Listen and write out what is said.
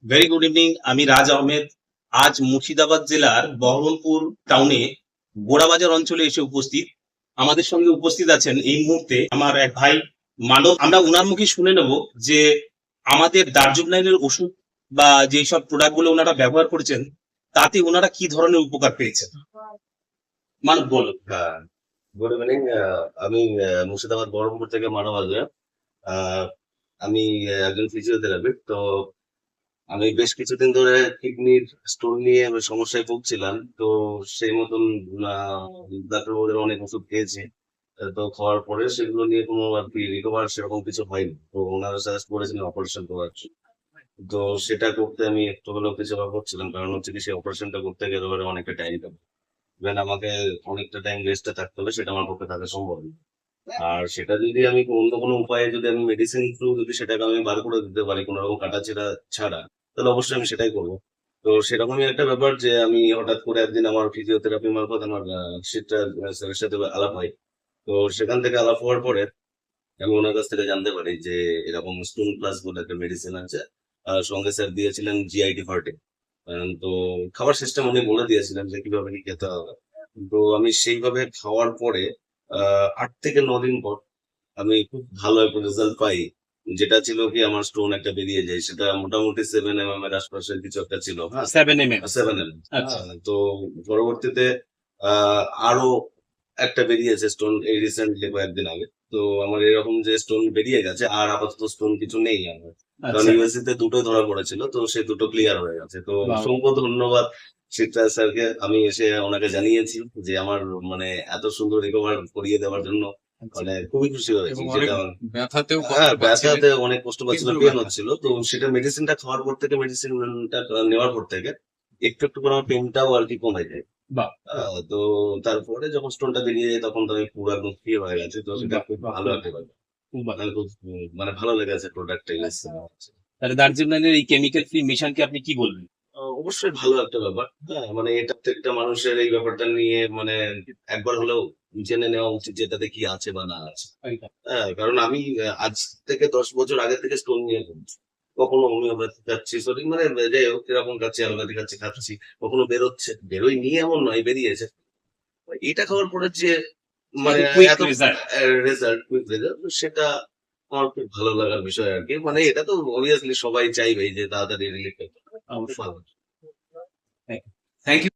Very good evening. আমি রাজ আহমেদ। আজ মুর্শিদাবাদ জেলার বহরমপুর টাউনে গোড়াবাজার অঞ্চলে এসে উপস্থিত। আমাদের সঙ্গে উপস্থিত আছেন এই মুহূর্তে আমার এক ভাই মানব। আমরা ওনার মুখে শুনে নেব যে আমাদের দার্জিলিং লাইনের ওষুধ বা যেই সব প্রোডাক্ট গুলো ওনারা ব্যবহার করেছেন তাতে ওনারা কি ধরনের উপকার পেয়েছেন। মানব বলো। হ্যাঁ, গুড ইভিনিং। আমি মুর্শিদাবাদ বহরমপুর থেকে মানব হাজরা। আহ, আমি একজন ফিজিওথেরাপিস্ট। তো আমি বেশ কিছুদিন ধরে কিডনির স্টোন নিয়ে সমস্যায় ভুগছিলাম। তো সেই মতন ডাক্তারবাবুদের অনেক ওষুধ খেয়েছি। তো খাওয়ার পরে সেগুলো নিয়ে কোনো আর কি রিকভার সেরকম কিছু হয়নি। তো ওনারা সাজেস্ট করেছিলেন অপারেশন করার জন্য। তো সেটা করতে আমি একটু হলেও কিছু করছিলাম, কারণ হচ্ছে কি সেই অপারেশনটা করতে গেলে ওরা অনেকটা টাইম দেবে। ইভেন আমাকে অনেকটা টাইম রেস্টে থাকতে হবে, সেটা আমার পক্ষে থাকা সম্ভব না। আর সেটা যদি আমি অন্য কোনো উপায়ে যদি আমি মেডিসিন থ্রু যদি সেটাকে আমি বার করে দিতে পারি কোনো রকম কাটাছেঁড়া ছাড়া, তাহলে অবশ্যই আমি সেটাই করবো। তো সেরকমই একটা ব্যাপার যে আমি হঠাৎ করে একদিন আমার ফিজিওথেরাপি মারফত আমার সেটা স্যারের সাথে আলাপ হয়। তো সেখান থেকে আলাপ হওয়ার পরে আমি ওনার কাছ থেকে জানতে পারি যে এরকম স্টোন প্লাস বলে একটা মেডিসিন আছে। সঙ্গে স্যার দিয়েছিলেন জিআইটি ফার্টে। তো খাবার সিস্টেম উনি বলে দিয়েছিলেন যে কিভাবে কি খেতে হবে। তো আমি সেইভাবে খাওয়ার পরে 8 থেকে 9 দিন পর আমি খুব ভালো একটা রেজাল্ট পাই। যেটা ছিল কি আমার স্টোন একটা বেরিয়ে যায়, সেটা মোটামুটি 7 mm এর আশপাশের কিছু একটা ছিল। হ্যাঁ, 7 mm। 7 mm। আচ্ছা। তো পরবর্তীতে আরো একটা বেরিয়েছে স্টোন এই রিসেন্টলি কয়েকদিন আগে। তো আমার এরকম যে স্টোন বেরিয়ে গেছে, আর আপাতত স্টোন কিছু নেই আমার। কারণ আচ্ছা। ইউএসসি তে দুটোই ধরা পড়েছিল, তো সেই দুটো ক্লিয়ার হয়ে গেছে। তো বাহ। অসংখ্য ধন্যবাদ শিবরাজ স্যারকে। আমি এসে ওনাকে জানিয়েছি যে আমার মানে এত সুন্দর রিকভার করিয়ে দেওয়ার জন্য মানে খুবই খুশি হয়েছি। এবং অনেক যেটা ব্যথাতেও হ্যাঁ, কষ্ট পাচ্ছিলেন। ব্যথাতে অনেক কষ্ট পাচ্ছিল, তীব্র পেন ব্যথা। হচ্ছিল। তো সেটা মেডিসিনটা খাওয়ার পর থেকে মেডিসিনটা নেওয়ার পর থেকে একটু একটু করে আমার পেনটাও আর কি কমে যায়। বাহ। তো তারপরে যখন স্টোনটা বেরিয়ে যায় তখন তো আমি পুরো একদম ফ্রি হয়ে গেছে। তো সেটা বাহ, খুব বাহ, ভালো একটা ব্যাপার। বাহ। মানে খুব মানে ভালো লেগেছে প্রোডাক্টটা ইউজ করে। তাহলে দার্জিলিং লাইনের এই কেমিক্যাল ফ্রি মিশনকে আপনি কি বলবেন? অবশ্যই ভালো একটা ব্যাপার। হ্যাঁ, মানে এটা প্রত্যেকটা মানুষের এই ব্যাপারটা নিয়ে মানে একবার হলেও জেনে নেওয়া উচিত যে এটাতে কি আছে বা না আছে। হ্যাঁ, কারণ আমি আজ থেকে 10 বছর আগে থেকে স্টোন নিয়ে ঘুরছি। কখনো হোমিওপ্যাথি খাচ্ছি, সরি মানে যাই হোক এরকম খাচ্ছি, অ্যালোপ্যাথি খাচ্ছি, কখনো বেরোই নিয়ে এমন নয়, বেরিয়েছে। এটা খাওয়ার পরে যে মানে কুইক এত রেজাল্ট। রেজাল্ট, কুইক রেজাল্ট, সেটা আমার খুব ভালো লাগার বিষয় আর কি। মানে এটা তো অবভিয়াসলি সবাই চাইবেই যে তাড়াতাড়ি রিলিফ পেতে। অবশ্যই। ভালো। Thank you.